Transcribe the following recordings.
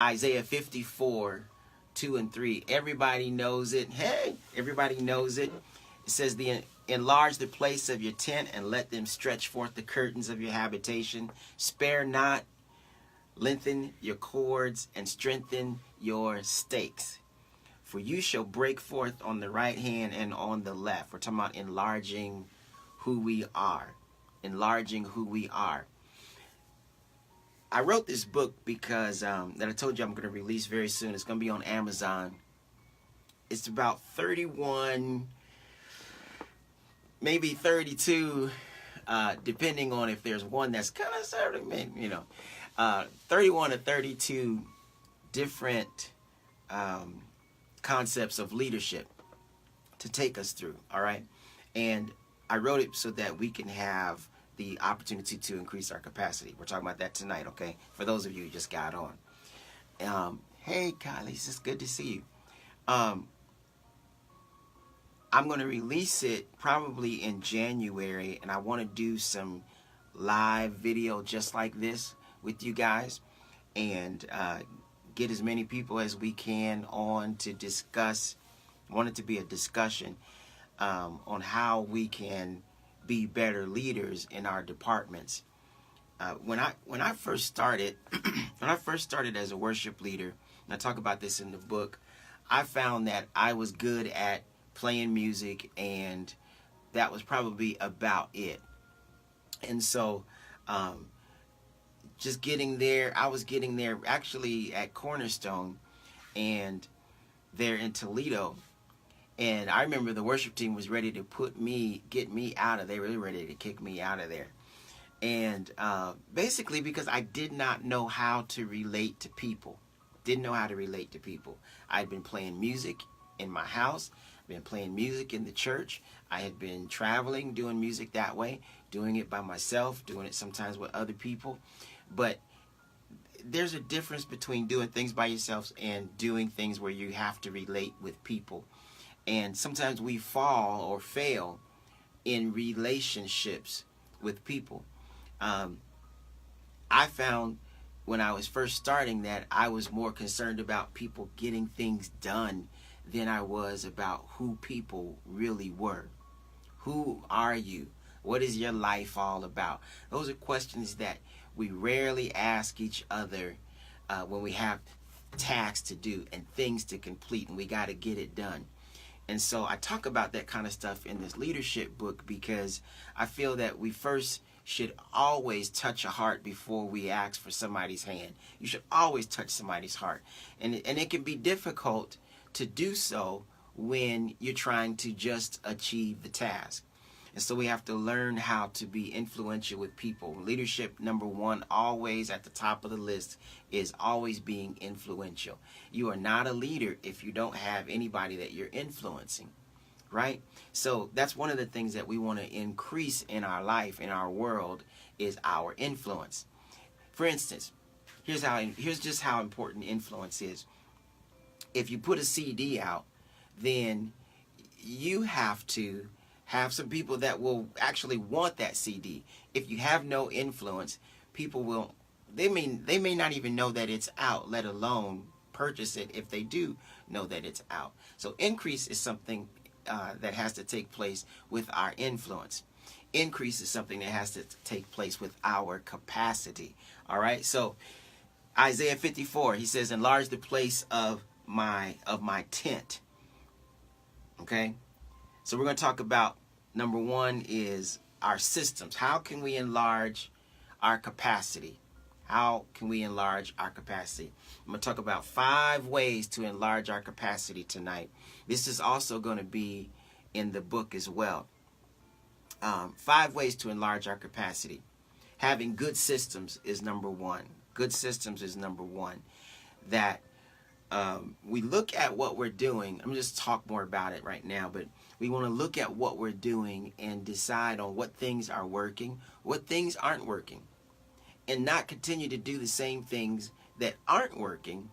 Isaiah 54, 2 and 3. Everybody knows it. Hey, everybody knows it. It says, enlarge the place of your tent and let them stretch forth the curtains of your habitation. Spare not, lengthen your cords and strengthen your stakes. For you shall break forth on the right hand and on the left. We're talking about enlarging who we are. Enlarging who we are. I wrote this book because that I told you I'm going to release very soon. It's going to be on Amazon. It's about 31, maybe 32, depending on if there's one that's kind of sort of, 31 or 32 different concepts of leadership to take us through, all right? And I wrote it so that we can have the opportunity to increase our capacity. We're talking about that tonight, okay? For those of you who just got on. Hey, Kylie, it's good to see you. I'm going to release it probably in January, and I want to do some live video just like this with you guys, and get as many people as we can on to discuss. I want it to be a discussion on how we can be better leaders in our departments. When I first started, when I first started as a worship leader, and I talk about this in the book, I found that I was good at playing music, and that was probably about it. And so, just getting there, I was getting there actually at Cornerstone, and there in Toledo. And I remember the worship team was ready to get me out of there. They were ready to kick me out of there. And basically because I did not know how to relate to people. Didn't know how to relate to people. I'd been playing music in my house. Been playing music in the church. I had been traveling, doing music that way, doing it by myself, doing it sometimes with other people. But there's a difference between doing things by yourself and doing things where you have to relate with people. And sometimes we fall or fail in relationships with people. I found when I was first starting that I was more concerned about people getting things done than I was about who people really were. Who are you? What is your life all about? Those are questions that we rarely ask each other when we have tasks to do and things to complete, and we got to get it done. And so I talk about that kind of stuff in this leadership book because I feel that we first should always touch a heart before we ask for somebody's hand. You should always touch somebody's heart. And it can be difficult to do so when you're trying to just achieve the task. And so we have to learn how to be influential with people. Leadership, number one, always at the top of the list, is always being influential. You are not a leader if you don't have anybody that you're influencing, right? So that's one of the things that we want to increase in our life, in our world, is our influence. For instance, here's just how important influence is. If you put a CD out, then you have to have some people that will actually want that CD. If you have no influence, people they may not even know that it's out, let alone purchase it if they do know that it's out. So increase is something that has to take place with our influence. Increase is something that has to take place with our capacity. All right. So Isaiah 54, he says, enlarge the place of my tent. Okay. So we're going to talk about, number one is our systems. How can we enlarge our capacity? How can we enlarge our capacity? I'm going to talk about 5 ways to enlarge our capacity tonight. This is also going to be in the book as well. 5 ways to enlarge our capacity. Having good systems is number one. Good systems is number one. That we look at what we're doing. I'm just talk more about it right now, but we want to look at what we're doing and decide on what things are working, what things aren't working, and not continue to do the same things that aren't working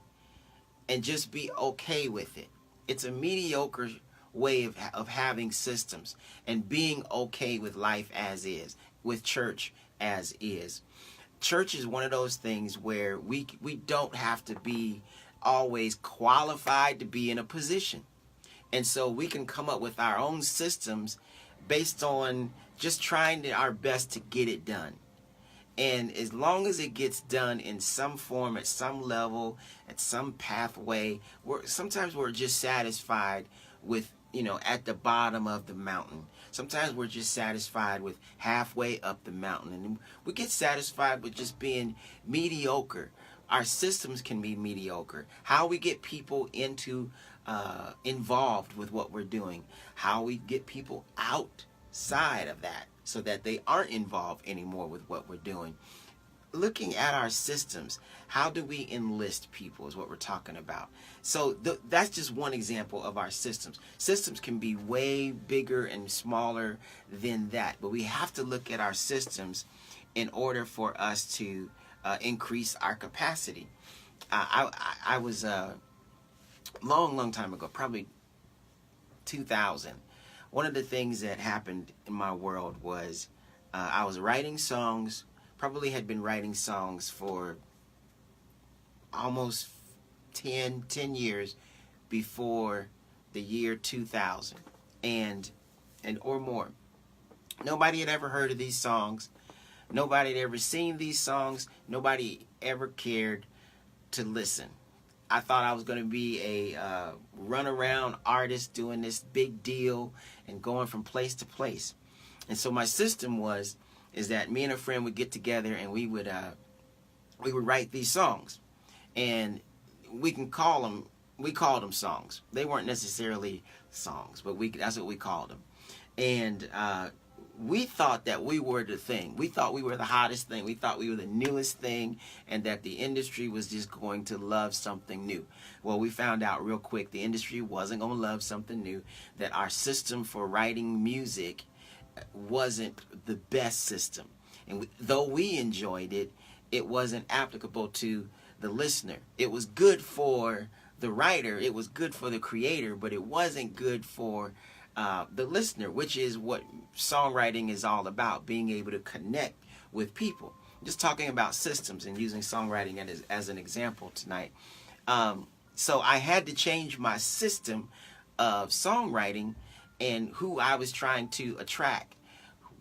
and just be okay with it. It's a mediocre way of having systems and being okay with life as is, with church as is. church is one of those things where we don't have to be always qualified to be in a position. And so we can come up with our own systems based on just trying our best to get it done. And as long as it gets done in some form, at some level, at some pathway, sometimes we're just satisfied with, at the bottom of the mountain. Sometimes we're just satisfied with halfway up the mountain. And we get satisfied with just being mediocre. Our systems can be mediocre. How we get people involved with what we're doing. How we get people outside of that so that they aren't involved anymore with what we're doing. Looking at our systems, how do we enlist people is what we're talking about. So that's just one example of our systems. Systems can be way bigger and smaller than that, but we have to look at our systems in order for us to increase our capacity. I was a long time ago, probably 2000. One of the things that happened in my world was I was writing songs, probably had been writing songs for almost 10 years before the year 2000 and or more. Nobody had ever heard of these songs. Nobody had ever seen these songs. Nobody ever cared to listen. I thought I was going to be a runaround artist doing this big deal and going from place to place. And so my system is that me and a friend would get together and we would write these songs. And we called them songs. They weren't necessarily songs, but that's what we called them. And we thought that we were the thing. We thought we were the hottest thing. We thought we were the newest thing, and that the industry was just going to love something new. Well, we found out real quick the industry wasn't going to love something new, that our system for writing music wasn't the best system. And though we enjoyed it, it wasn't applicable to the listener. It was good for the writer, it was good for the creator, but it wasn't good for the listener, which is what songwriting is all about, being able to connect with people. Just talking about systems and using songwriting as an example tonight. So I had to change my system of songwriting and who I was trying to attract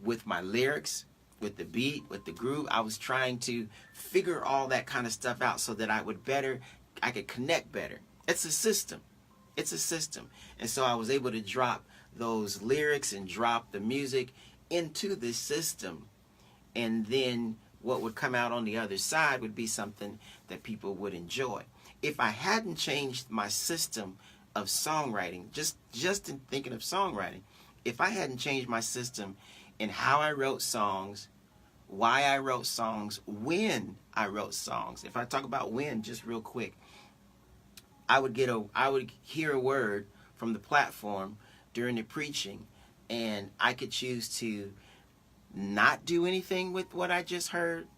with my lyrics, with the beat, with the groove. I was trying to figure all that kind of stuff out so that I could connect better. It's a system. It's a system. And so I was able to drop those lyrics and drop the music into the system. And then what would come out on the other side would be something that people would enjoy. If I hadn't changed my system of songwriting, just in thinking of songwriting, if I hadn't changed my system in how I wrote songs, why I wrote songs, when I wrote songs. If I talk about when, just real quick, I would hear a word from the platform during the preaching, and I could choose to not do anything with what I just heard,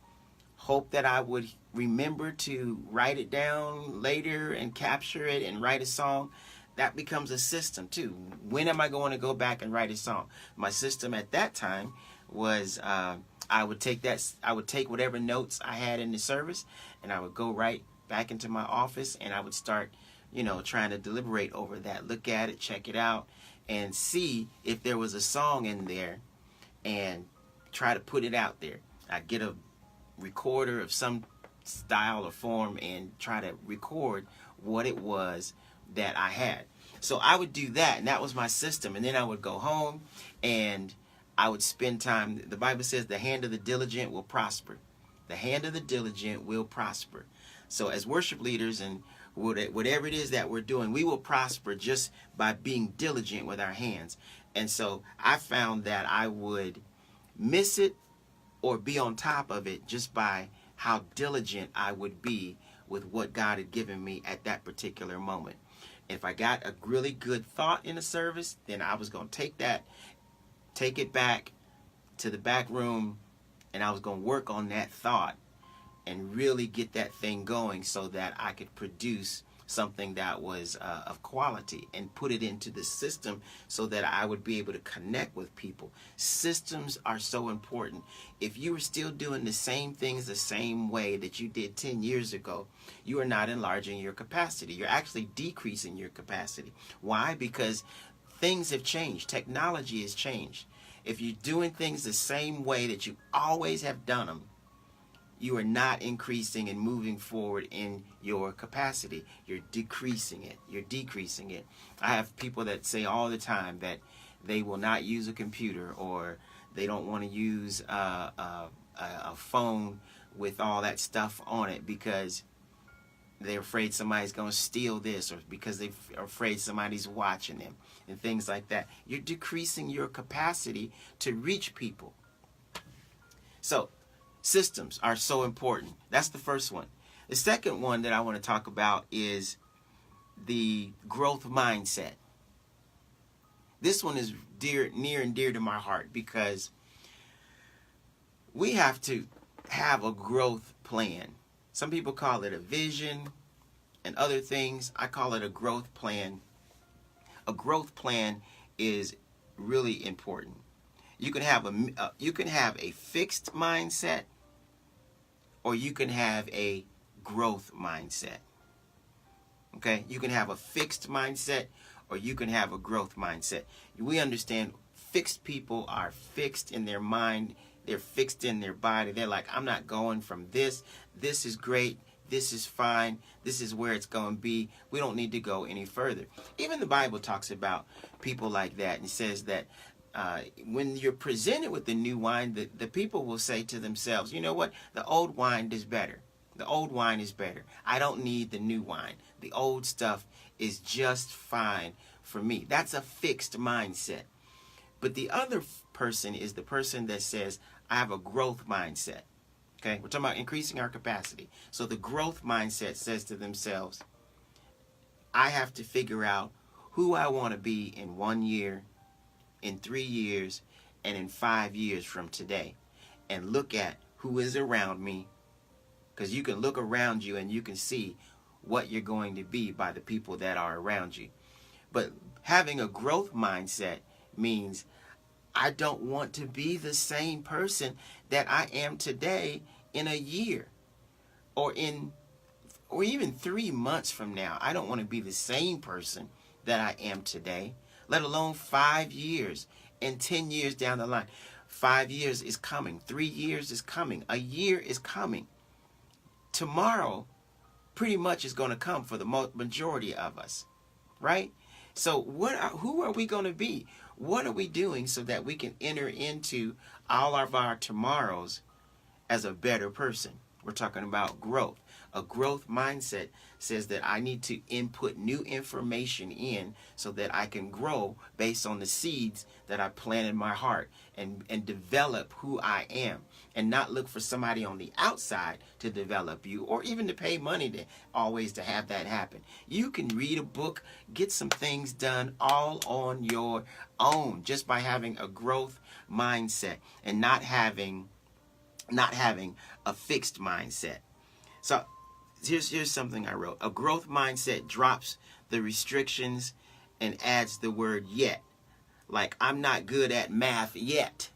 hope that I would remember to write it down later and capture it and write a song. That becomes a system too. When am I going to go back and write a song? My system at that time was I would take whatever notes I had in the service, and I would go right back into my office, and I would start, trying to deliberate over that, look at it, check it out, and see if there was a song in there, and try to put it out there. I'd get a recorder of some style or form and try to record what it was that I had. So I would do that, and that was my system. And then I would go home and I would spend time. The Bible says the hand of the diligent will prosper. The hand of the diligent will prosper. So as worship leaders and whatever it is that we're doing, we will prosper just by being diligent with our hands. And so I found that I would miss it or be on top of it just by how diligent I would be with what God had given me at that particular moment. If I got a really good thought in the service, then I was going to take it back to the back room, and I was going to work on that thought and really get that thing going so that I could produce something that was of quality and put it into the system so that I would be able to connect with people. Systems are so important. If you are still doing the same things the same way that you did 10 years ago, you are not enlarging your capacity. You're actually decreasing your capacity. Why? Because things have changed. Technology has changed. If you're doing things the same way that you always have done them, you are not increasing and moving forward in your capacity. You're decreasing it. You're decreasing it. I have people that say all the time that they will not use a computer, or they don't want to use a phone with all that stuff on it because they're afraid somebody's going to steal this, or because they're afraid somebody's watching them and things like that. You're decreasing your capacity to reach people. So systems are so important. That's the first one. The second one that I want to talk about is the growth mindset. This one is near and dear to my heart because we have to have a growth plan. Some people call it a vision and other things. I call it a growth plan. A growth plan is really important. You can have a fixed mindset, or you can have a growth mindset. Okay? You can have a fixed mindset, or you can have a growth mindset. We understand fixed people are fixed in their mind. They're fixed in their body. They're like, I'm not going from this. This is great. This is fine. This is where it's going to be. We don't need to go any further. Even the Bible talks about people like that, and says that when you're presented with the new wine, the people will say to themselves, you know what? The old wine is better. The old wine is better. I don't need the new wine. The old stuff is just fine for me. That's a fixed mindset. But the other person is the person that says, I have a growth mindset. Okay? We're talking about increasing our capacity. So the growth mindset says to themselves, I have to figure out who I want to be in 1 year, in 3 years, and in 5 years from today, and look at who is around me, because you can look around you and you can see what you're going to be by the people that are around you. But having a growth mindset means I don't want to be the same person that I am today in a year, or even 3 months from now. I don't want to be the same person that I am today, let alone 5 years and 10 years down the line. 5 years is coming. 3 years is coming. A year is coming. Tomorrow pretty much is going to come for the majority of us, right? So who are we going to be? What are we doing so that we can enter into all of our tomorrows as a better person? We're talking about growth. A growth mindset says that I need to input new information in so that I can grow based on the seeds that I plant in my heart, and develop who I am, and not look for somebody on the outside to develop you, or even to pay money to have that happen. You can read a book, get some things done all on your own just by having a growth mindset and not having a fixed mindset. So here's something I wrote. A growth mindset drops the restrictions and adds the word yet. Like, I'm not good at math yet.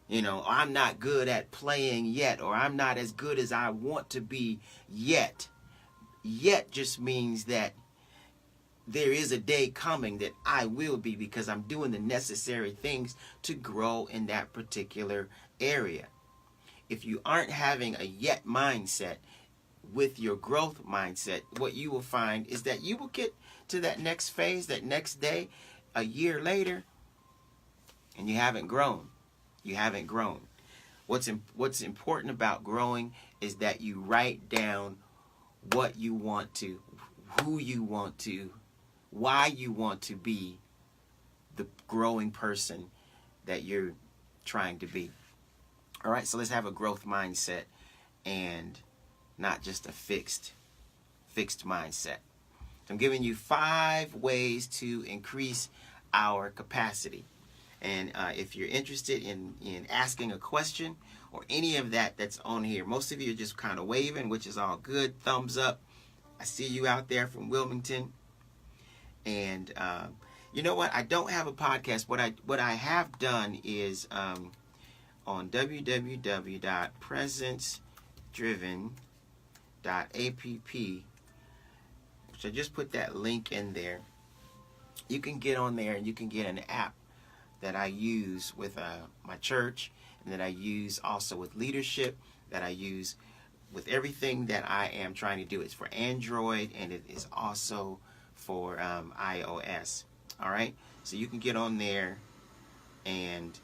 I'm not good at playing yet, or I'm not as good as I want to be yet. Yet just means that there is a day coming that I will be, because I'm doing the necessary things to grow in that particular area. If you aren't having a yet mindset with your growth mindset, what you will find is that you will get to that next phase, that next day, a year later, and you haven't grown. You haven't grown. What's important about growing is that you write down what you want to, who you want to, why you want to be the growing person that you're trying to be. All right, so let's have a growth mindset and not just a fixed mindset. So I'm giving you 5 ways to increase our capacity. And if you're interested in asking a question or any of that's on here, most of you are just kind of waving, which is all good. Thumbs up. I see you out there from Wilmington. And you know what? I don't have a podcast. What I have done is on www.presencedriven.app, which I just put that link in there. You can get on there and you can get an app that I use with my church, and that I use also with leadership, that I use with everything that I am trying to do. It's for Android, and it is also for iOS. All right, so you can get on there, and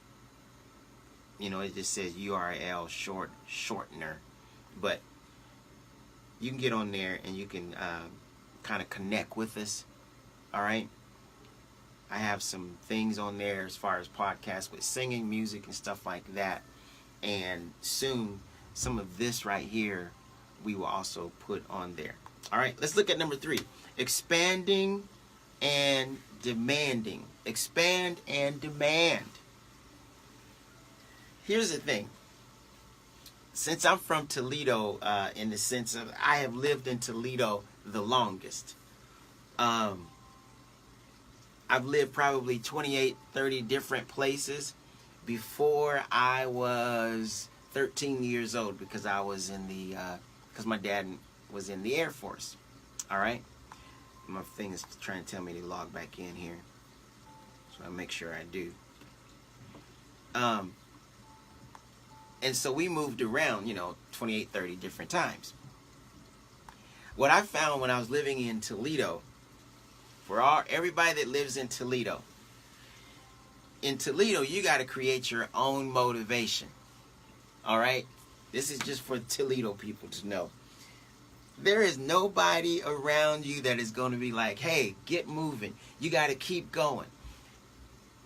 you know, it just says URL shortener, but you can get on there and you can kind of connect with us. All right, I have some things on there as far as podcasts with singing, music, and stuff like that, and soon some of this right here we will also put on there. All right, let's look at number 3. Expanding and demanding. Expand and demand. Here's the thing. Since I'm from Toledo, in the sense of I have lived in Toledo the longest. I've lived probably 28, 30 different places before I was 13 years old, because I was in the, because my dad was in the Air Force. All right. My thing is trying to tell me to log back in here, so I make sure I do. And so we moved around, 28, 30 different times. What I found when I was living in Toledo, for everybody that lives in Toledo, you got to create your own motivation. All right? This is just for Toledo people to know. There is nobody around you that is going to be like, hey, get moving. You got to keep going.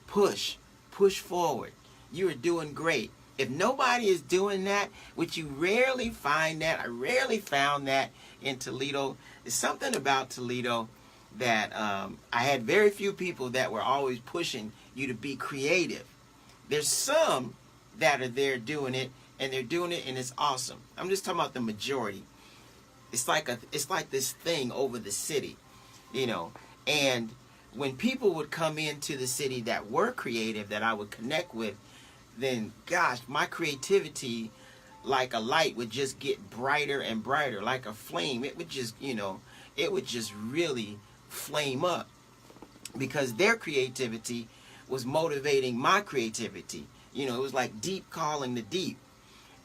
Push forward. You are doing great. If nobody is doing that, which you rarely find that, I rarely found that in Toledo. There's something about Toledo that I had very few people that were always pushing you to be creative. There's some that are there doing it, and they're doing it, and it's awesome. I'm just talking about the majority. It's like this thing over the city, and when people would come into the city that were creative, that I would connect with, then gosh, my creativity, like a light, would just get brighter and brighter, like a flame. It would just, it would just really flame up, because their creativity was motivating my creativity. It was like deep calling the deep.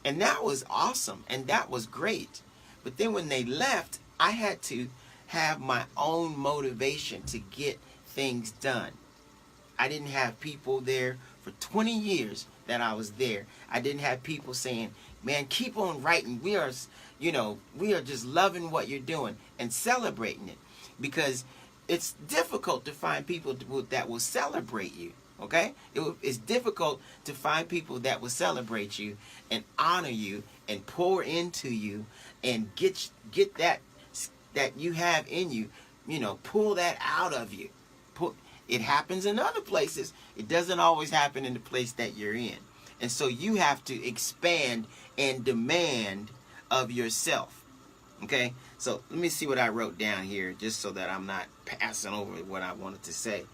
And that was awesome, and that was great. But then when they left, I had to have my own motivation to get things done. I didn't have people there for 20 years that I was there. I didn't have people saying, man, keep on writing. We are just loving what you're doing and celebrating it. Because it's difficult to find people that will celebrate you. Okay? It's difficult to find people that will celebrate you and honor you and pour into you and get that you have in you, pull that out of you. It happens in other places. It doesn't always happen in the place that you're in. And so you have to expand and demand of yourself. Okay? So let me see what I wrote down here, just so that I'm not passing over what I wanted to say.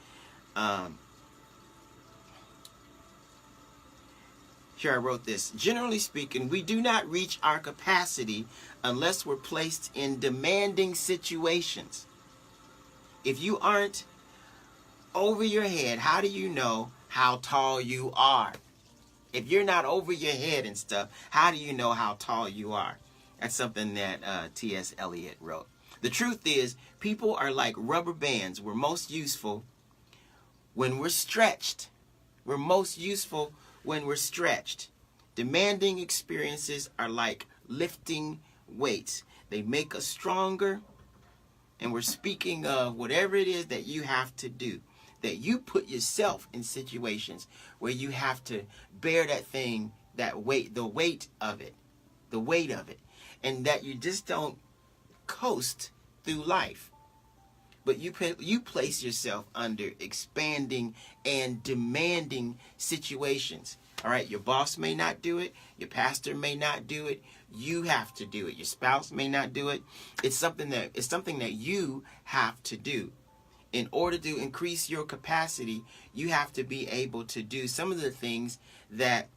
Here I wrote this. Generally speaking, we do not reach our capacity unless we're placed in demanding situations. If you aren't over your head, how do you know how tall you are? If you're not over your head and stuff, how do you know how tall you are? That's something that T.S. Eliot wrote. The truth is, people are like rubber bands. We're most useful when we're stretched. We're most useful when we're stretched. Demanding experiences are like lifting weights. They make us stronger. And we're speaking of whatever it is that you have to do. That you put yourself in situations where you have to bear that thing, that weight, the weight of it. And that you just don't coast through life. But you place yourself under expanding and demanding situations. All right, your boss may not do it, your pastor may not do it. You have to do it. Your spouse may not do it. It's something that you have to do. In order to increase your capacity, you have to be able to do some of the things that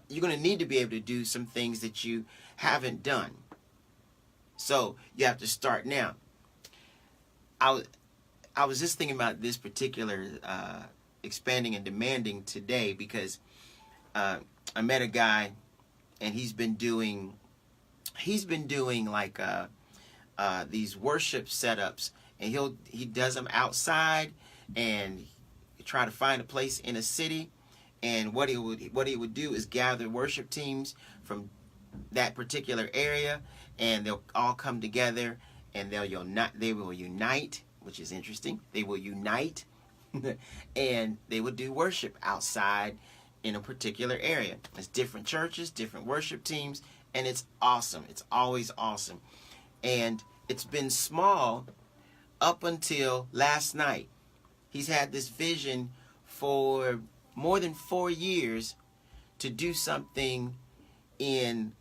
you're going to need to be able to do some things that you haven't done. So you have to start now. I was just thinking about this particular expanding and demanding today because I met a guy and he's been doing like these worship setups, and he does them outside, and try to find a place in a city, and what he would do is gather worship teams from that particular area, and they'll all come together, and they will unite, which is interesting. They will unite and they will do worship outside in a particular area. It's different churches, different worship teams, and it's awesome. It's always awesome. And it's been small up until last night. He's had this vision for more than 4 years to do something in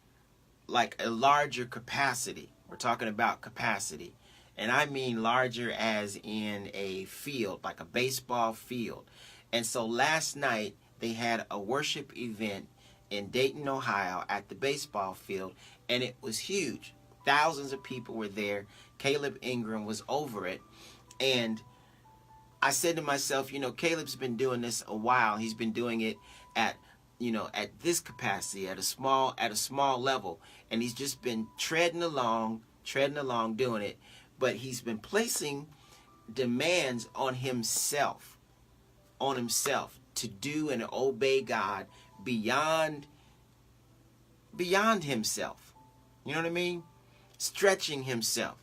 like a larger capacity. We're talking about capacity. And I mean larger as in a field, like a baseball field. And so last night they had a worship event in Dayton, Ohio at the baseball field, and it was huge. Thousands of people were there. Caleb Ingram was over it. And I said to myself, Caleb's been doing this a while. He's been doing it at this capacity, at a small level. And he's just been treading along doing it. But he's been placing demands on himself to do and obey God beyond himself. You know what I mean? Stretching himself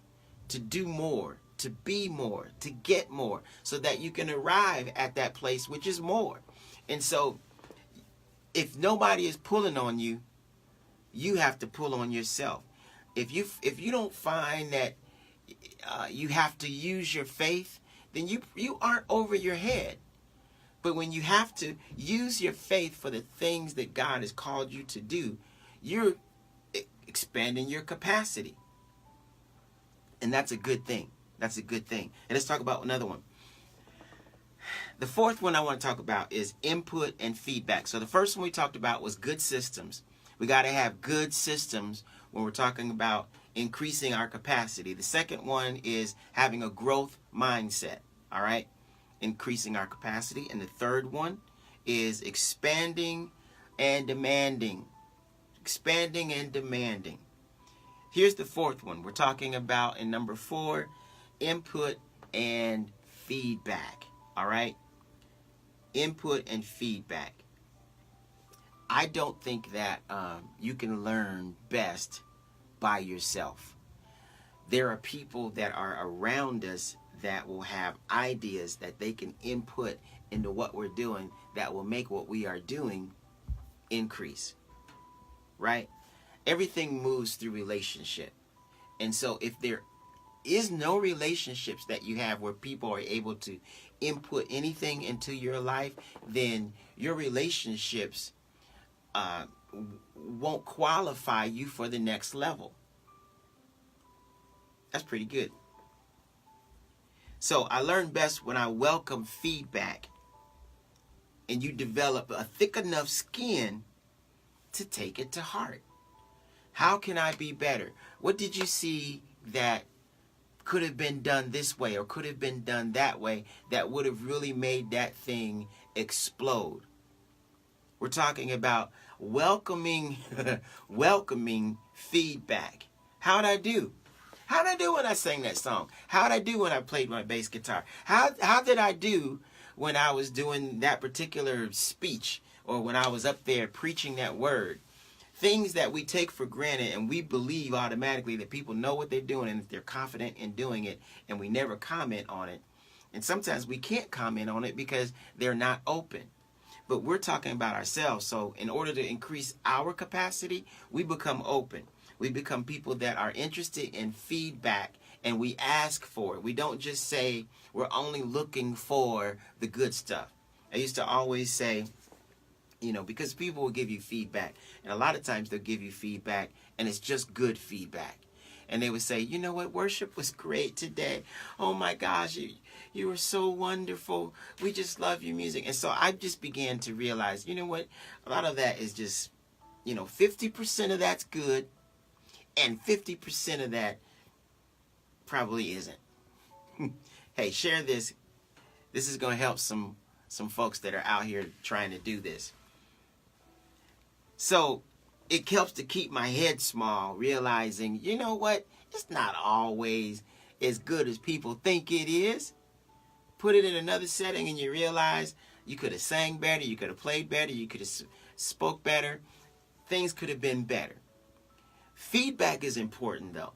to do more, to be more, to get more, so that you can arrive at that place which is more. And so if nobody is pulling on you, you have to pull on yourself. If you don't find that you have to use your faith, then you aren't over your head. But when you have to use your faith for the things that God has called you to do, you're expanding your capacity. And that's a good thing. That's a good thing. And let's talk about another one. The fourth one I want to talk about is input and feedback. So the first one we talked about was good systems. We got to have good systems when we're talking about increasing our capacity. The second one is having a growth mindset. All right? Increasing our capacity. And the third one is expanding and demanding. Expanding and demanding. Here's the fourth one. We're talking about in number 4, input and feedback. All right? Input and feedback. I don't think that you can learn best by yourself. There are people that are around us that will have ideas that they can input into what we're doing that will make what we are doing increase. Right? Everything moves through relationship. And so if there is no relationships that you have where people are able to input anything into your life, then your relationships won't qualify you for the next level. That's pretty good. So I learn best when I welcome feedback and you develop a thick enough skin to take it to heart. How can I be better? What did you see that could have been done this way or could have been done that way that would have really made that thing explode? We're talking about welcoming feedback. How'd I do? How'd I do when I sang that song? How'd I do when I played my bass guitar? How did I do when I was doing that particular speech or when I was up there preaching that word? Things that we take for granted and we believe automatically that people know what they're doing and if they're confident in doing it, and we never comment on it. And sometimes we can't comment on it because they're not open. But we're talking about ourselves. So in order to increase our capacity, we become open. We become people that are interested in feedback and we ask for it. We don't just say we're only looking for the good stuff. I used to always say, because people will give you feedback. And a lot of times they'll give you feedback and it's just good feedback. And they would say, you know what, worship was great today. Oh my gosh, you were so wonderful. We just love your music. And so I just began to realize, you know what, a lot of that is just, 50% of that's good and 50% of that probably isn't. Hey, share this. This is going to help some folks that are out here trying to do this. So it helps to keep my head small, realizing, you know what? It's not always as good as people think it is. Put it in another setting and you realize you could have sang better, you could have played better, you could have spoke better. Things could have been better. Feedback is important though.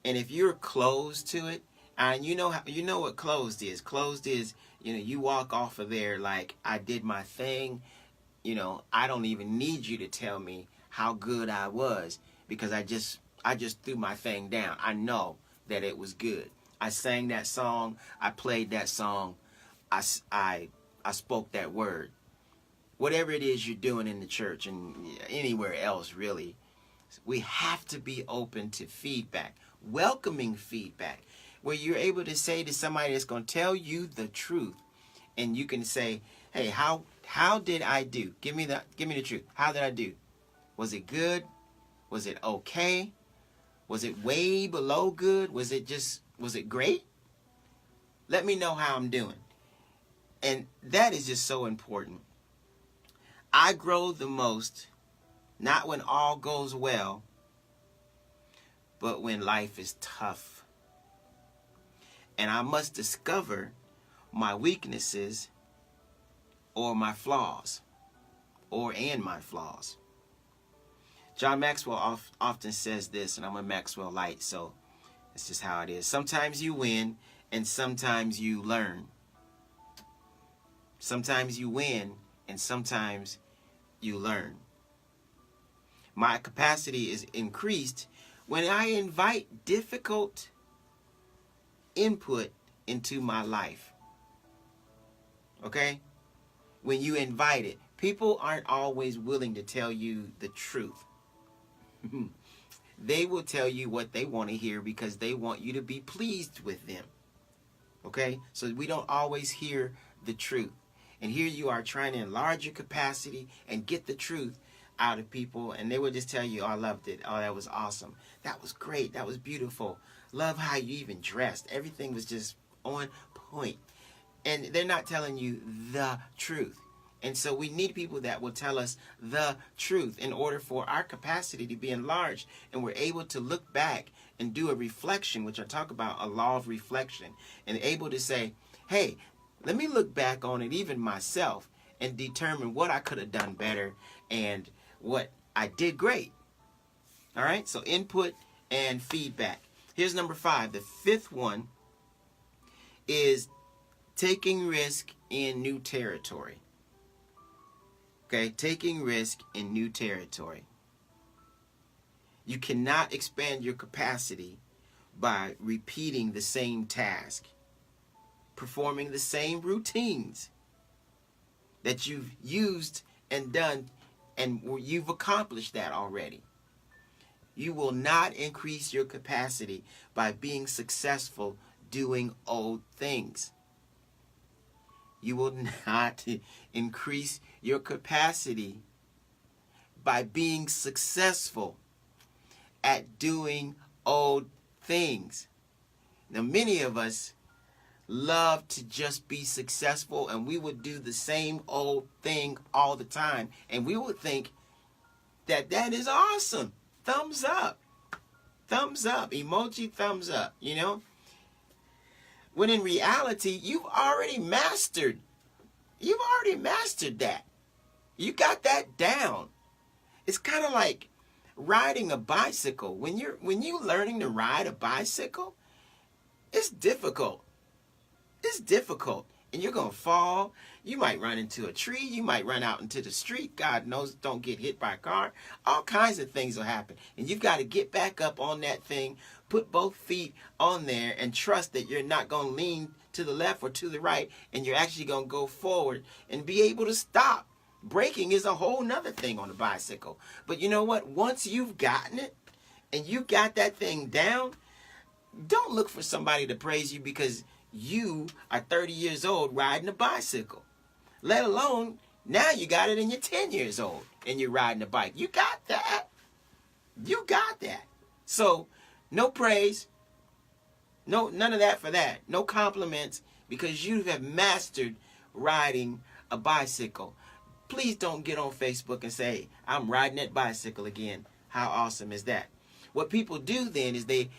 And if you're closed to it, and you know what closed is. Closed is, you walk off of there like, I did my thing. I don't even need you to tell me how good I was, because I just threw my thing down. I know that it was good. I sang that song. I played that song. I spoke that word. Whatever it is you're doing in the church and anywhere else, really, we have to be open to feedback, welcoming feedback, where you're able to say to somebody that's going to tell you the truth, and you can say, hey, how did I do? Give me the truth. How did I do? Was it good? Was it okay? Was it way below good? Was it great? Let me know how I'm doing. And that is just so important. I grow the most, not when all goes well, but when life is tough. And I must discover my weaknesses or my flaws, and my flaws. John Maxwell often says this, and I'm a Maxwell light, so it's just how it is. Sometimes you win, and sometimes you learn. Sometimes you win, and sometimes you learn. My capacity is increased when I invite difficult input into my life. Okay? When you invite it, people aren't always willing to tell you the truth. They will tell you what they want to hear because they want you to be pleased with them. Okay? So we don't always hear the truth. And here you are trying to enlarge your capacity and get the truth out of people, and they will just tell you, oh, I loved it. Oh, that was awesome. That was great. That was beautiful. Love how you even dressed. Everything was just on point. And they're not telling you the truth. And so we need people that will tell us the truth in order for our capacity to be enlarged, and we're able to look back and do a reflection, which I talk about, a law of reflection, and able to say, hey, let me look back on it, even myself, and determine what I could have done better and what I did great. All right, so input and feedback. Here's number 5. The fifth one is taking risk in new territory. Okay, taking risk in new territory. You cannot expand your capacity by repeating the same task, performing the same routines that you've used and done, and you've accomplished that already. You will not increase your capacity by being successful doing old things. You will not increase your capacity by being successful at doing old things. Now, many of us love to just be successful, and we would do the same old thing all the time, and we would think that is awesome. Thumbs up. Thumbs up. Emoji thumbs up, When in reality, you've already mastered that. You got that down. It's kind of like riding a bicycle. When you're learning to ride a bicycle, it's difficult. It's difficult. And you're going to fall. You might run into a tree. You might run out into the street. God knows, don't get hit by a car. All kinds of things will happen. And you've got to get back up on that thing, put both feet on there, and trust that you're not going to lean to the left or to the right, and you're actually going to go forward and be able to stop Braking is a whole nother thing on a bicycle. But you know what? Once you've gotten it and you got that thing down, don't look for somebody to praise you because you are 30 years old riding a bicycle. Let alone now you got it and you're 10 years old and you're riding a bike. You got that. You got that. So no praise. No, none of that for that. No compliments because you have mastered riding a bicycle. Please don't get on Facebook and say, I'm riding that bicycle again. How awesome is that? What people do then is they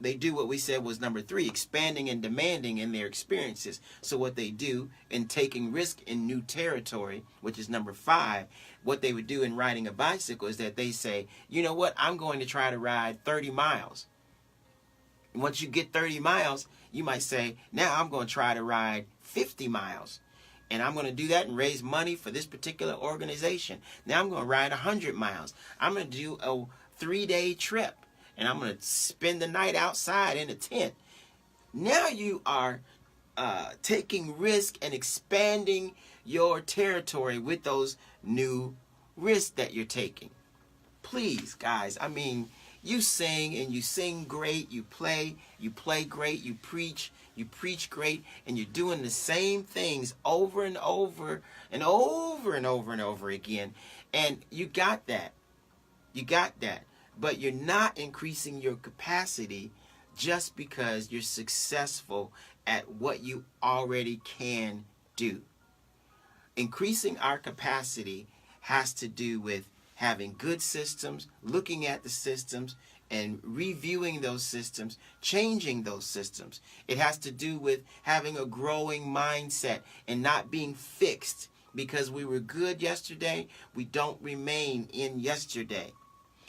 do what we said was number 3, expanding and demanding in their experiences. So what they do in taking risk in new territory, which is number 5, what they would do in riding a bicycle is that they say, you know what, I'm going to try to ride 30 miles. And once you get 30 miles, you might say, now I'm going to try to ride 50 miles. And I'm going to do that and raise money for this particular organization. Now I'm going to ride 100 miles. I'm going to do a 3-day trip. And I'm going to spend the night outside in a tent. Now you are taking risk and expanding your territory with those new risks that you're taking. Please, guys, I mean, you sing and you sing great, you play great, you preach great, and you're doing the same things over and over and over and over and over again. And you got that. You got that. But you're not increasing your capacity just because you're successful at what you already can do. Increasing our capacity has to do with having good systems, looking at the systems, and reviewing those systems, changing those systems. It has to do with having a growing mindset and not being fixed because we were good yesterday. We don't remain in yesterday.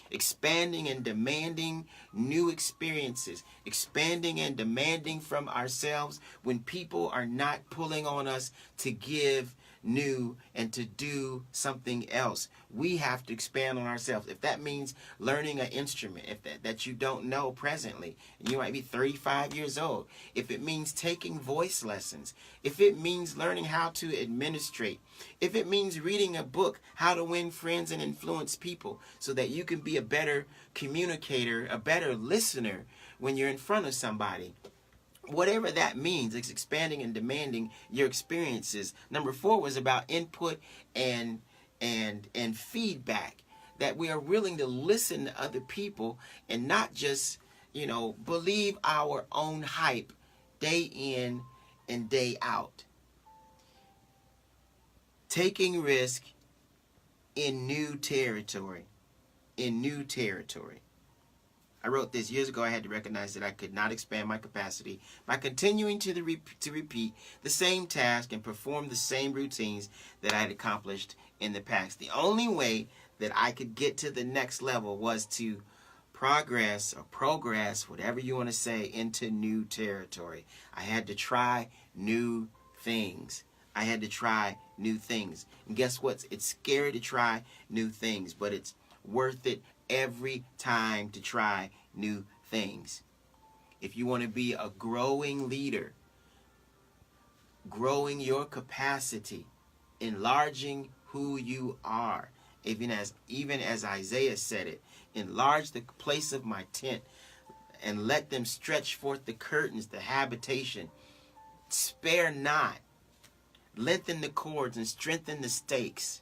Expanding and demanding new experiences, expanding and demanding from ourselves when people are not pulling on us to give new and to do something else. We have to expand on ourselves. If that means learning an instrument, if that you don't know presently, and you might be 35 years old, if it means taking voice lessons, if it means learning how to administrate, if it means reading a book, How to Win Friends and Influence People, so that you can be a better communicator, a better listener when you're in front of somebody. Whatever that means, it's expanding and demanding your experiences. Number 4 was about input and feedback. That we are willing to listen to other people and not just, believe our own hype day in and day out. Taking risk in new territory. I wrote this years ago. I had to recognize that I could not expand my capacity by continuing to repeat the same task and perform the same routines that I had accomplished in the past. The only way that I could get to the next level was to progress, whatever you want to say, into new territory. I had to try new things. And guess what? It's scary to try new things, but it's worth it every time to try new things. If you want to be a growing leader, growing your capacity, enlarging who you are, even as Isaiah said it, enlarge the place of my tent and let them stretch forth the curtains, the habitation. Spare not, lengthen the cords and strengthen the stakes,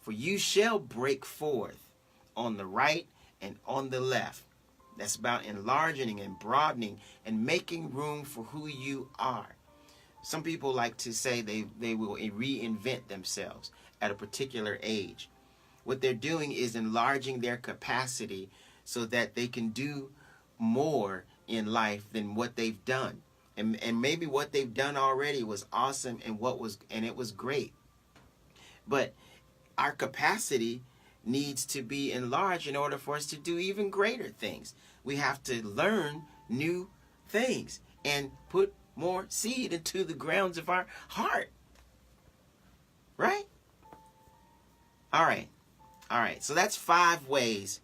for you shall break forth on the right and on the left. That's about enlarging and broadening and making room for who you are. Some people like to say they will reinvent themselves at a particular age. What they're doing is enlarging their capacity so that they can do more in life than what they've done. And maybe what they've done already was awesome and it was great. But our capacity needs to be enlarged in order for us to do even greater things. We have to learn new things and put more seed into the grounds of our heart. Right? All right. So that's 5 ways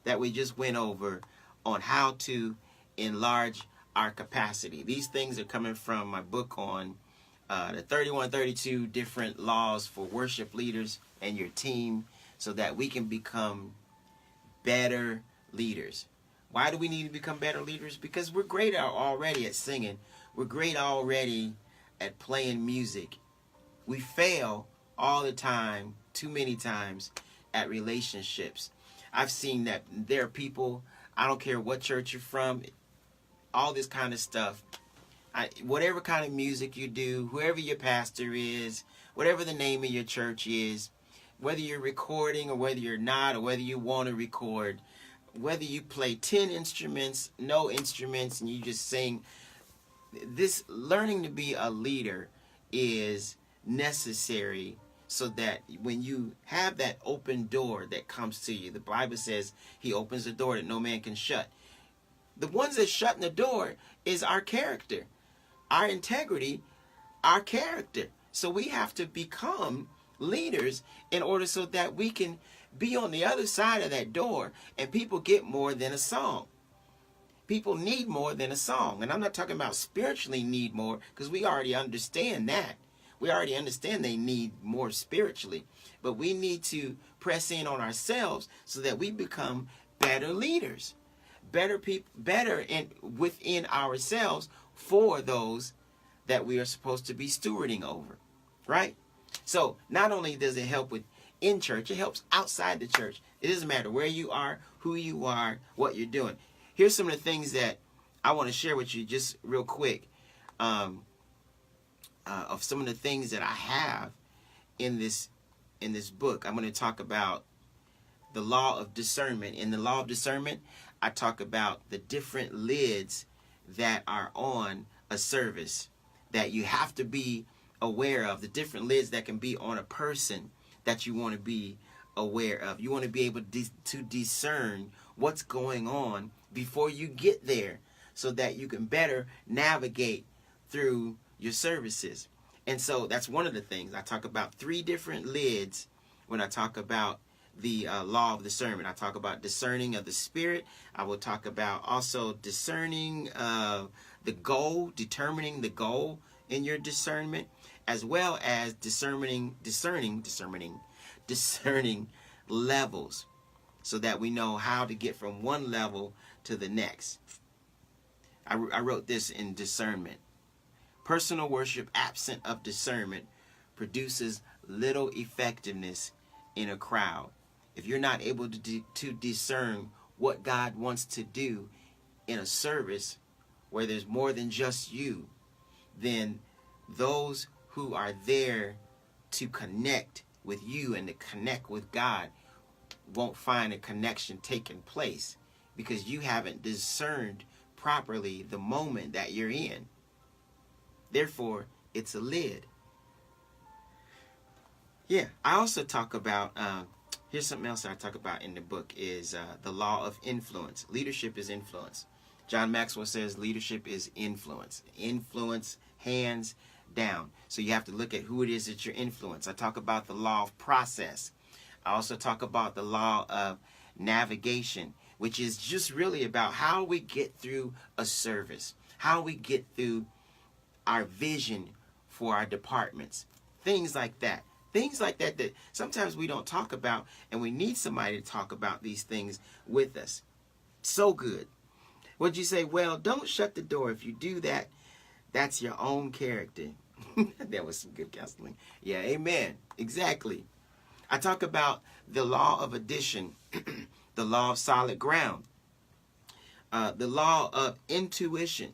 that we just went over on how to enlarge our capacity. These things are coming from my book on the 3132 different laws for worship leaders and your team so that we can become better leaders. Why do we need to become better leaders? Because we're great already at singing. We're great already at playing music. We fail all the time, too many times, at relationships. I've seen that there are people, I don't care what church you're from, all this kind of stuff. Whatever kind of music you do, whoever your pastor is, whatever the name of your church is, whether you're recording or whether you're not, or whether you want to record, whether you play 10 instruments, no instruments, and you just sing, this learning to be a leader is necessary so that when you have that open door that comes to you, the Bible says he opens the door that no man can shut. The ones that shut the door is our character, our integrity, our character. So we have to become leaders in order so that we can be on the other side of that door and people get more than a song. People need more than a song. And I'm not talking about spiritually need more, because we already understand that. We already understand they need more spiritually. But we need to press in on ourselves so that we become better leaders. Better people, within ourselves for those that we are supposed to be stewarding over. Right? So not only does it help in church, it helps outside the church. It doesn't matter where you are, who you are, what you're doing. Here's some of the things that I want to share with you just real quick of some of the things that I have in this book. I'm going to talk about the law of discernment. In the law of discernment, I talk about the different lids that are on a service that you have to be aware of, the different lids that can be on a person that you want to be aware of. You want to be able to discern what's going on before you get there so that you can better navigate through your services. And so that's one of the things. I talk about 3 different lids when I talk about the law of discernment. I talk about discerning of the spirit. I will talk about also discerning the goal, determining the goal in your discernment, as well as discerning levels so that we know how to get from one level to the next. I wrote this in discernment. Personal worship absent of discernment produces little effectiveness in a crowd. If you're not able to discern what God wants to do in a service where there's more than just you, then those who are there to connect with you and to connect with God won't find a connection taking place because you haven't discerned properly the moment that you're in. Therefore, it's a lid. Yeah, I also talk about, here's something else that I talk about in the book is the law of influence. Leadership is influence. John Maxwell says leadership is influence. Influence, hands down. So you have to look at who it is that you're influencing. I talk about the law of process. I also talk about the law of navigation, which is just really about how we get through a service, how we get through our vision for our departments, things like that. Things like that that sometimes we don't talk about, and we need somebody to talk about these things with us. So good. Would you say, well, don't shut the door. If you do that, that's your own character. That was some good counseling. Yeah, amen. Exactly. I talk about the law of addition, the law of solid ground, the law of intuition,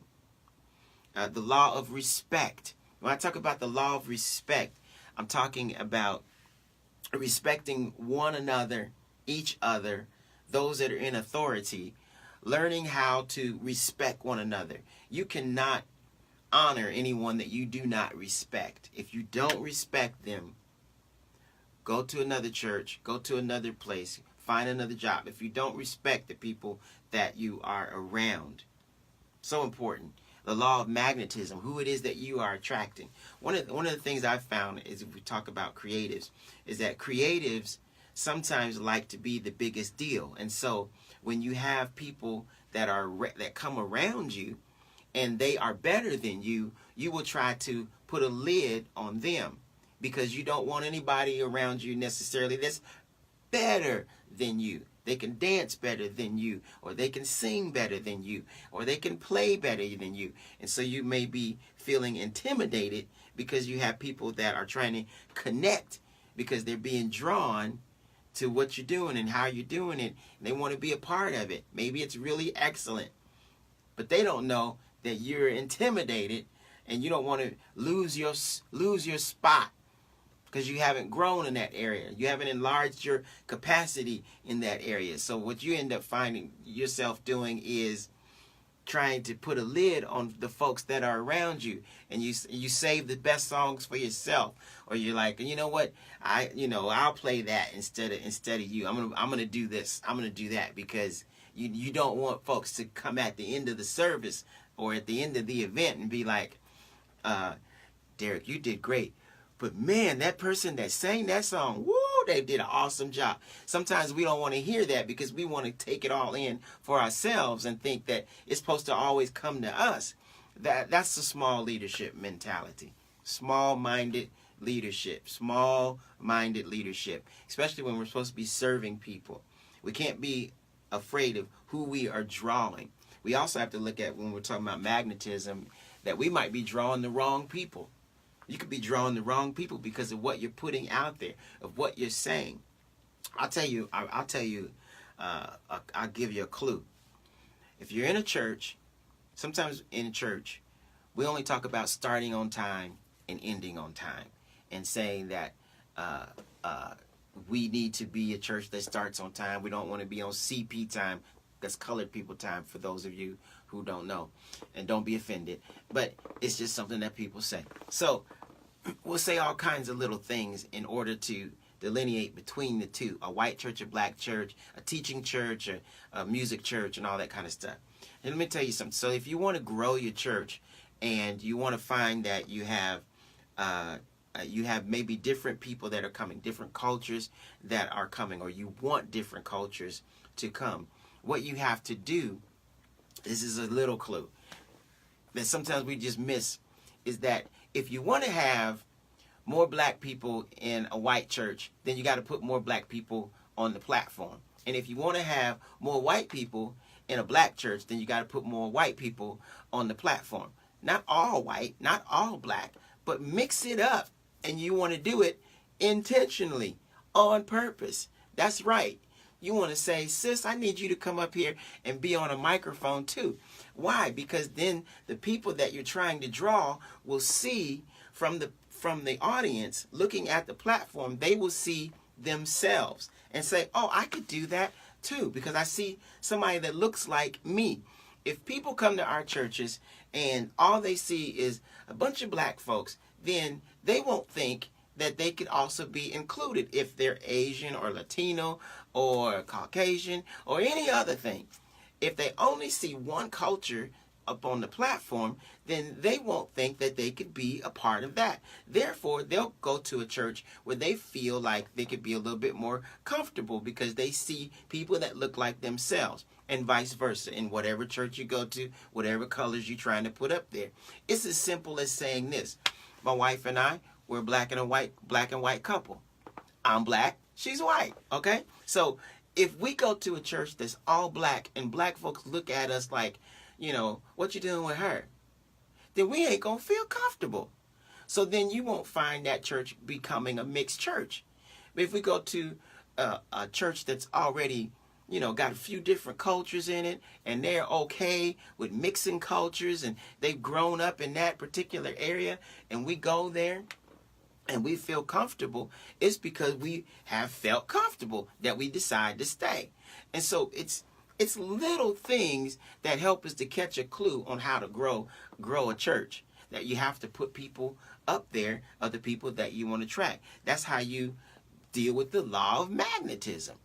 the law of respect. When I talk about the law of respect, I'm talking about respecting one another, each other, those that are in authority, learning how to respect one another. You cannot honor anyone that you do not respect. If you don't respect them, go to another church, go to another place, find another job. If you don't respect the people that you are around, so important. The law of magnetism, who it is that you are attracting. One of the things I've found is, if we talk about creatives, is that creatives sometimes like to be the biggest deal. And so when you have people that come around you and they are better than you, you will try to put a lid on them because you don't want anybody around you necessarily that's better than you. They can dance better than you, or they can sing better than you, or they can play better than you. And so you may be feeling intimidated because you have people that are trying to connect because they're being drawn to what you're doing and how you're doing it. And they want to be a part of it. Maybe it's really excellent, but they don't know that you're intimidated and you don't want to lose your spot because you haven't grown in that area. You haven't enlarged your capacity in that area. So what you end up finding yourself doing is trying to put a lid on the folks that are around you, and you save the best songs for yourself, or you're like, you know what, I'll play that instead of you. I'm gonna do this. I'm gonna do that because you don't want folks to come at the end of the service or at the end of the event and be like, Derek, you did great. But man, that person that sang that song, woo, they did an awesome job. Sometimes we don't want to hear that because we want to take it all in for ourselves and think that it's supposed to always come to us. That's a small leadership mentality. Small-minded leadership. Small-minded leadership. Especially when we're supposed to be serving people. We can't be afraid of who we are drawing. We also have to look at, when we're talking about magnetism, that we might be drawing the wrong people. You could be drawing the wrong people because of what you're putting out there, of what you're saying. I'll give you a clue. If you're in a church, sometimes in church, we only talk about starting on time and ending on time, and saying that we need to be a church that starts on time. We don't want to be on CP time. That's colored people time, for those of you who don't know. And don't be offended. But it's just something that people say. So we'll say all kinds of little things in order to delineate between the two. A white church, a black church, a teaching church, a music church, and all that kind of stuff. And let me tell you something. So if you want to grow your church and you want to find that you have maybe different people that are coming, different cultures that are coming, or you want different cultures to come, what you have to do, this is a little clue that sometimes we just miss, is that if you want to have more black people in a white church, then you got to put more black people on the platform. And if you want to have more white people in a black church, then you got to put more white people on the platform. Not all white, not all black, but mix it up. And you want to do it intentionally, on purpose. That's right. You want to say, sis, I need you to come up here and be on a microphone too. Why? Because then the people that you're trying to draw will see from the audience looking at the platform, they will see themselves and say, oh, I could do that too because I see somebody that looks like me. If people come to our churches and all they see is a bunch of black folks, then they won't think that they could also be included if they're Asian or Latino or Caucasian or any other thing. If they only see one culture up on the platform, then they won't think that they could be a part of that. Therefore, they'll go to a church where they feel like they could be a little bit more comfortable because they see people that look like themselves, and vice versa. In whatever church you go to, whatever colors you're trying to put up there. It's as simple as saying this. My wife and I, we're black and white couple. I'm black, she's white, okay? So if we go to a church that's all black and black folks look at us like, what you doing with her? Then we ain't gonna feel comfortable. So then you won't find that church becoming a mixed church. But if we go to a church that's already, got a few different cultures in it, and they're okay with mixing cultures, and they've grown up in that particular area, and we go there, and we feel comfortable, it's because we have felt comfortable that we decide to stay. And so it's little things that help us to catch a clue on how to grow a church. That you have to put people up there of the people that you want to attract. That's how you deal with the law of magnetism.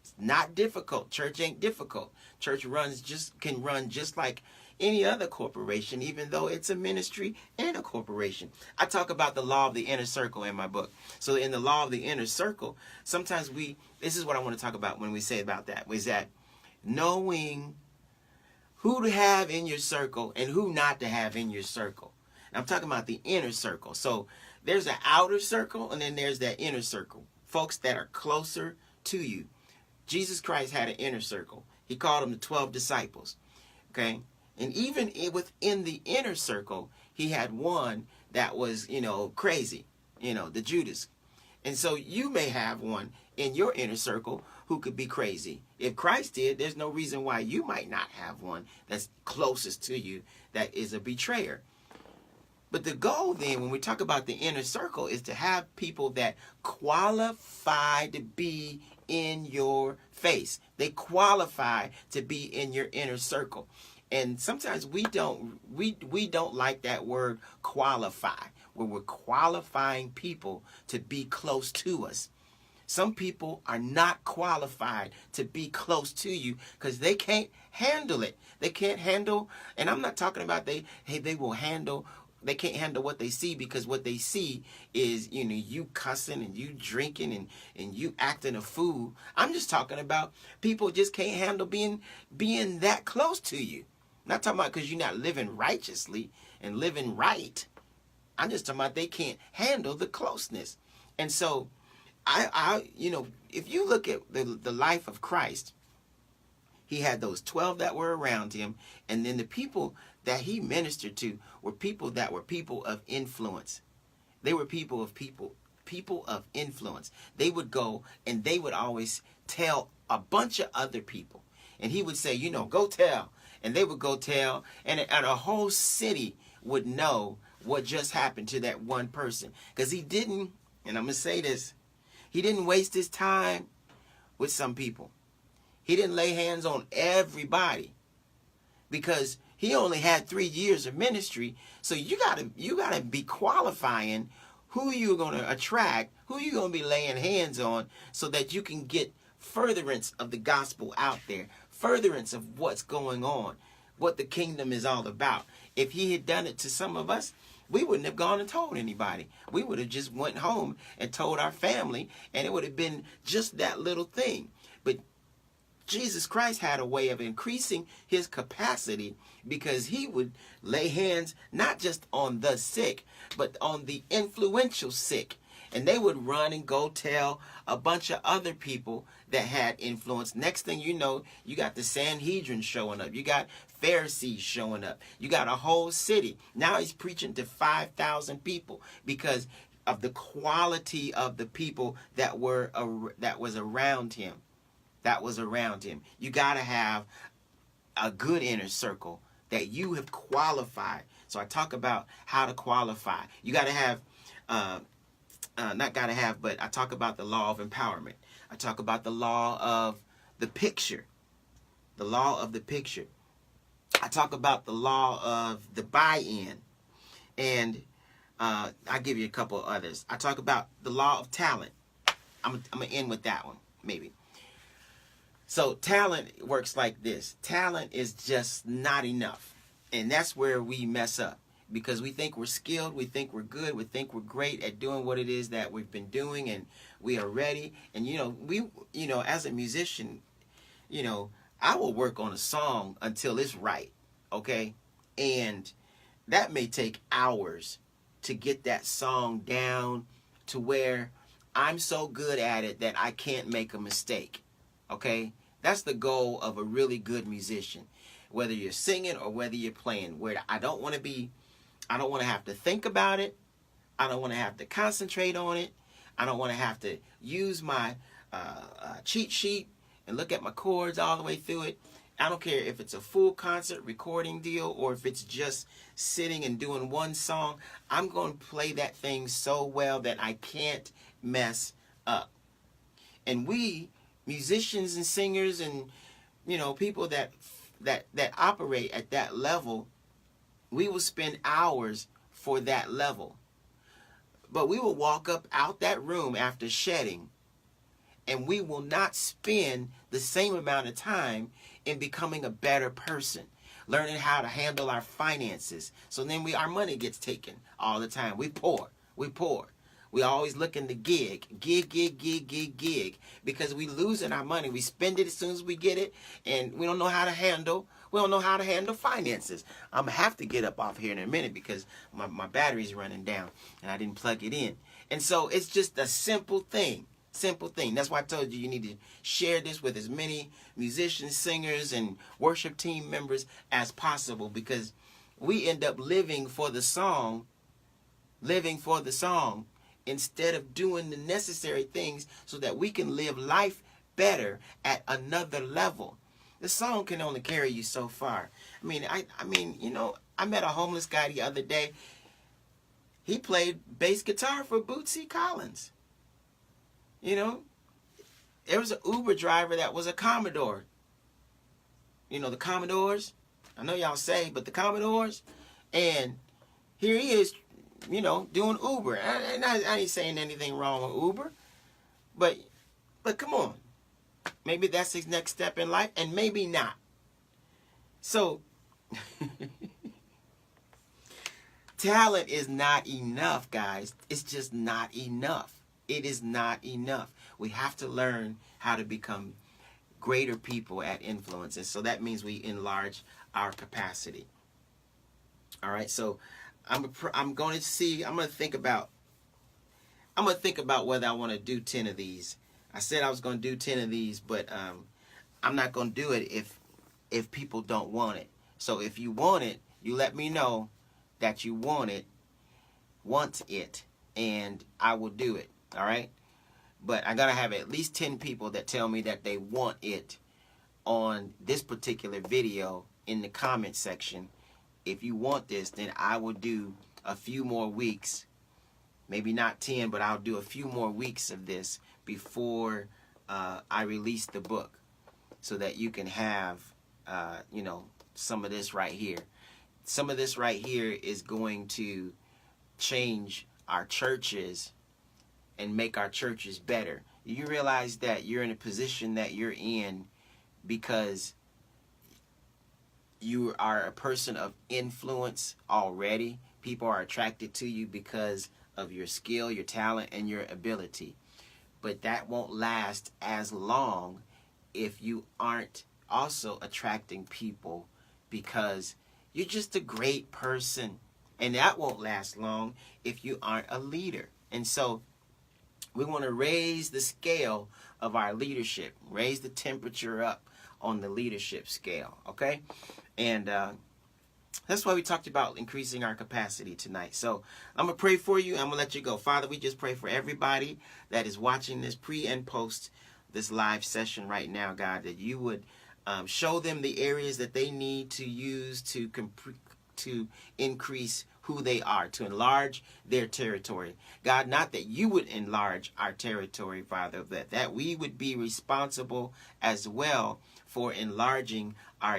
It's not difficult. Church ain't difficult. Church can run just like any other corporation, even though it's a ministry and a corporation. I talk about the law of the inner circle in my book. So in the law of the inner circle, sometimes this is what I want to talk about when we say about that, is that knowing who to have in your circle and who not to have in your circle. I'm talking about the inner circle. So there's an outer circle and then there's that inner circle. Folks that are closer to you. Jesus Christ had an inner circle. He called them the 12 disciples. Okay? And even within the inner circle, he had one that was, crazy. The Judas. And so you may have one in your inner circle who could be crazy. If Christ did, there's no reason why you might not have one that's closest to you that is a betrayer. But the goal then, when we talk about the inner circle, is to have people that qualify to be in your face. They qualify to be in your inner circle. And sometimes we don't like that word qualify, where we're qualifying people to be close to us. Some people are not qualified to be close to you because they can't handle it. They can't handle, and I'm not talking about they can't handle what they see, because what they see is, you cussing and you drinking and you acting a fool. I'm just talking about people just can't handle being that close to you. Not talking about because you're not living righteously and living right. I'm just talking about they can't handle the closeness. And so if you look at the life of Christ, he had those 12 that were around him, and then the people that he ministered to were people that were people of influence. They were people of influence. They would go and they would always tell a bunch of other people. And he would say, go tell. And they would go tell, and a whole city would know what just happened to that one person. Because he didn't, and I'm going to say this, he didn't waste his time with some people. He didn't lay hands on everybody, because he only had 3 years of ministry. So you gotta be qualifying who you're going to attract, who you're going to be laying hands on, so that you can get furtherance of the gospel out there, furtherance of what's going on, what the kingdom is all about. If he had done it to some of us, we wouldn't have gone and told anybody. We would have just went home and told our family, and it would have been just that little thing. But Jesus Christ had a way of increasing his capacity, because he would lay hands not just on the sick, but on the influential sick. And they would run and go tell a bunch of other people that had influence. Next thing you know, you got the Sanhedrin showing up. You got Pharisees showing up. You got a whole city. Now he's preaching to 5,000 people because of the quality of the people that was around him. That was around him. You got to have a good inner circle that you have qualified. So I talk about how to qualify. You got to have, but I talk about the law of empowerment. I talk about the law of the picture. The law of the picture. I talk about the law of the buy-in. And I'll give you a couple others. I talk about the law of talent. I'm going to end with that one, maybe. So talent works like this. Talent is just not enough. And that's where we mess up, because we think we're skilled, we think we're good, we think we're great at doing what it is that we've been doing, and we are ready. And as a musician, I will work on a song until it's right, okay? And that may take hours to get that song down to where I'm so good at it that I can't make a mistake. Okay? That's the goal of a really good musician. Whether you're singing or whether you're playing, where I don't want to have to think about it. I don't want to have to concentrate on it. I don't want to have to use my cheat sheet and look at my chords all the way through it. I don't care if it's a full concert recording deal or if it's just sitting and doing one song. I'm going to play that thing so well that I can't mess up. And we musicians and singers and people that operate at that level, we will spend hours for that level. But we will walk up out that room after shedding, and we will not spend the same amount of time in becoming a better person, learning how to handle our finances. So then our money gets taken all the time. We poor. We always looking to gig, because we losing our money. We spend it as soon as we get it, and we don't know how to handle We don't know how to handle finances. I'm going to have to get up off here in a minute because my battery's running down and I didn't plug it in. And so it's just a simple thing. Simple thing. That's why I told you need to share this with as many musicians, singers, and worship team members as possible, because we end up living for the song instead of doing the necessary things so that we can live life better at another level. The song can only carry you so far. I mean, I met a homeless guy the other day. He played bass guitar for Bootsy Collins. There was an Uber driver that was a Commodore. The Commodores. I know y'all say, but the Commodores. And here he is, doing Uber. And I ain't saying anything wrong with Uber. But come on. Maybe that's his next step in life, and maybe not. So, talent is not enough, guys. It's just not enough. It is not enough. We have to learn how to become greater people at influence. And so that means we enlarge our capacity. All right. So I'm going to think about whether I want to do 10 of these. I said I was going to do 10 of these, but I'm not going to do it if people don't want it. So if you want it, you let me know that you want it, and I will do it. All right? But I got to have at least 10 people that tell me that they want it on this particular video in the comment section. If you want this, then I will do a few more weeks. Maybe not 10, but I'll do a few more weeks of this before I release the book, so that you can have, some of this right here. Some of this right here is going to change our churches and make our churches better. You realize that you're in a position that you're in because you are a person of influence already. People are attracted to you because of your skill, your talent, and your ability. But that won't last as long if you aren't also attracting people because you're just a great person. And that won't last long if you aren't a leader. And so we want to raise the scale of our leadership, raise the temperature up on the leadership scale, okay? And that's why we talked about increasing our capacity tonight. So I'm going to pray for you. I'm going to let you go. Father, we just pray for everybody that is watching this pre and post this live session right now, God, that you would show them the areas that they need to use to increase who they are, to enlarge their territory. God, not that you would enlarge our territory, Father, that we would be responsible as well for enlarging our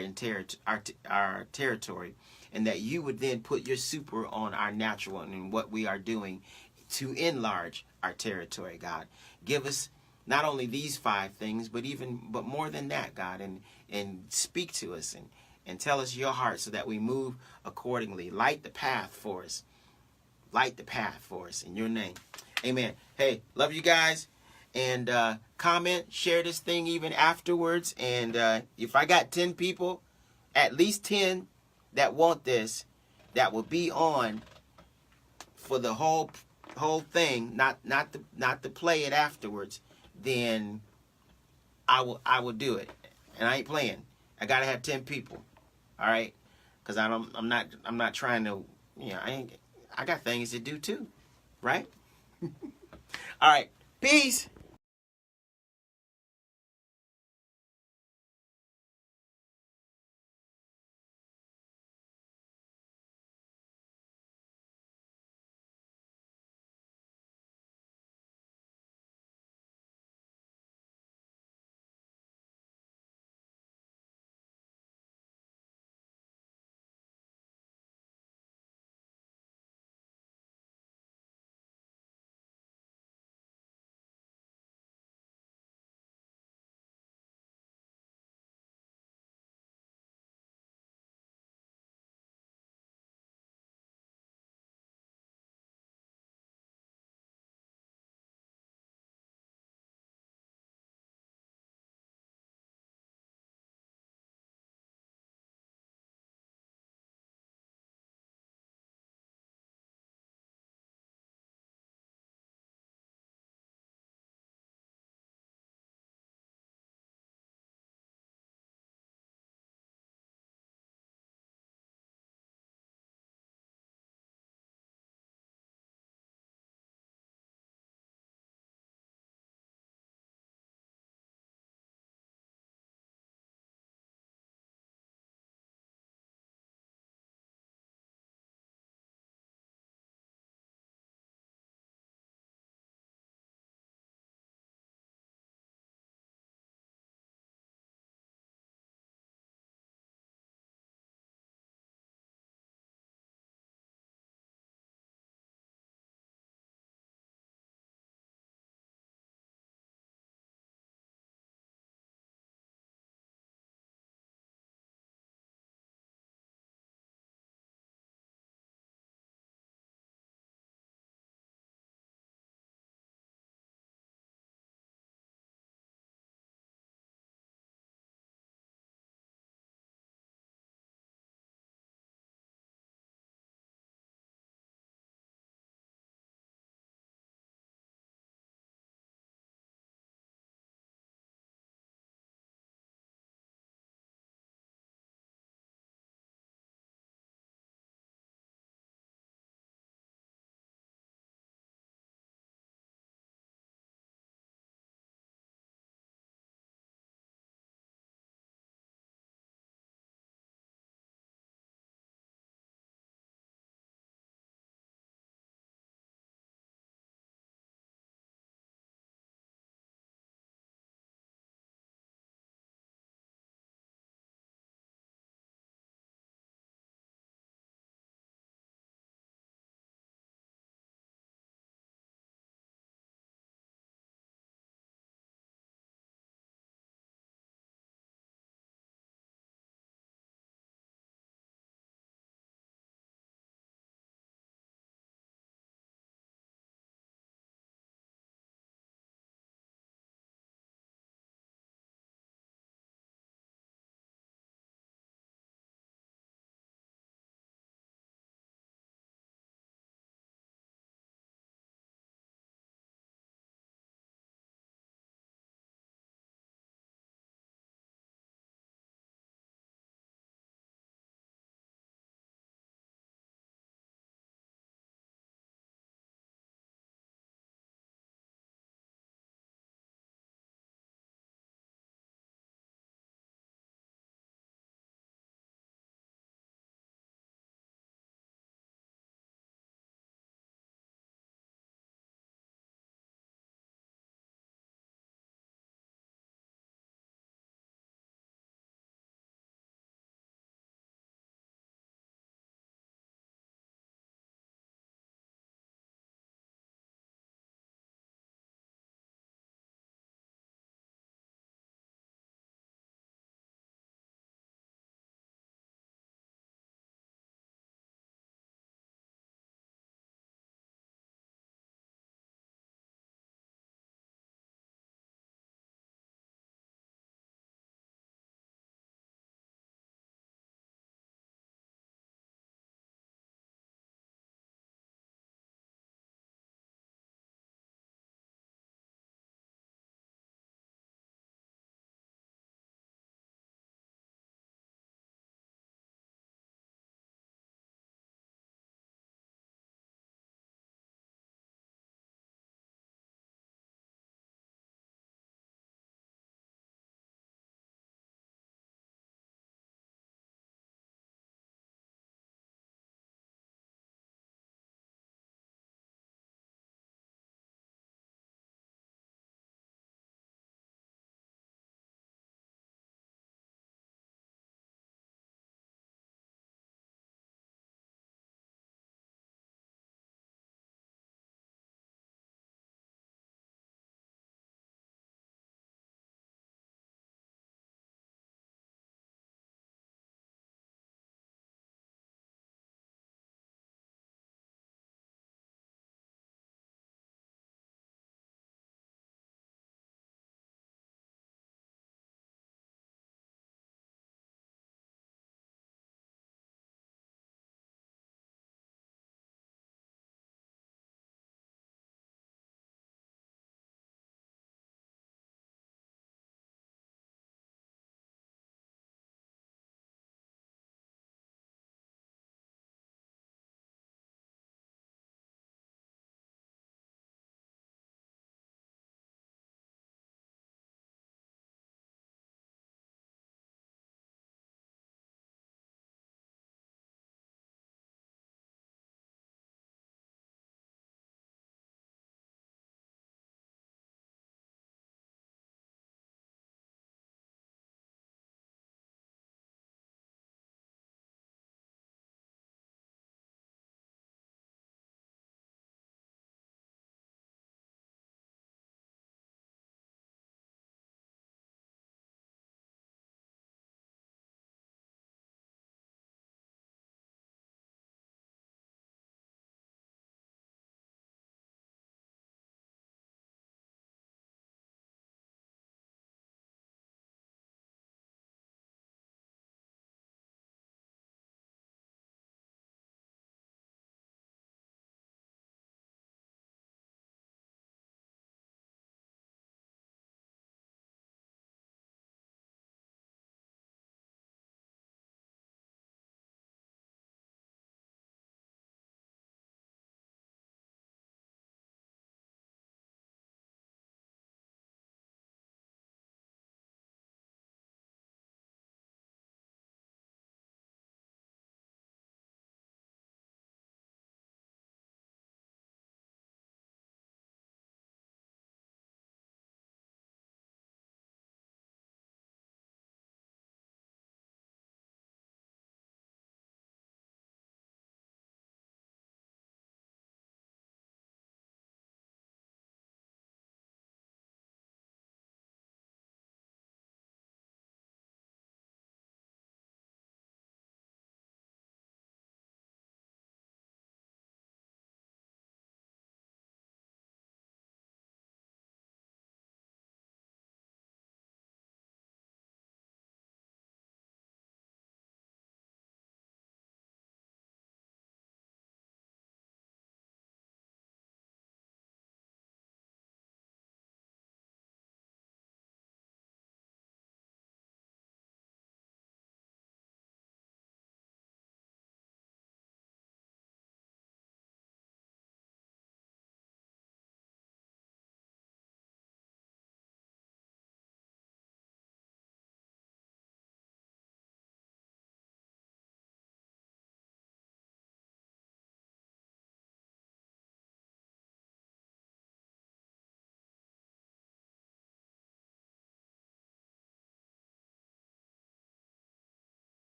territory, and that you would then put your super on our natural and what we are doing to enlarge our territory, God. Give us not only these 5 things, but more than that, God, and speak to us and tell us your heart so that we move accordingly. Light the path for us. Light the path for us in your name. Amen. Hey, love you guys. And comment, share this thing even afterwards. And if I got 10 people, at least 10 that want this, that will be on for the whole thing, not to play it afterwards, then I will do it. And I ain't playing. I gotta have 10 people. All right, because I'm not trying to, I got things to do too, right? All right, peace.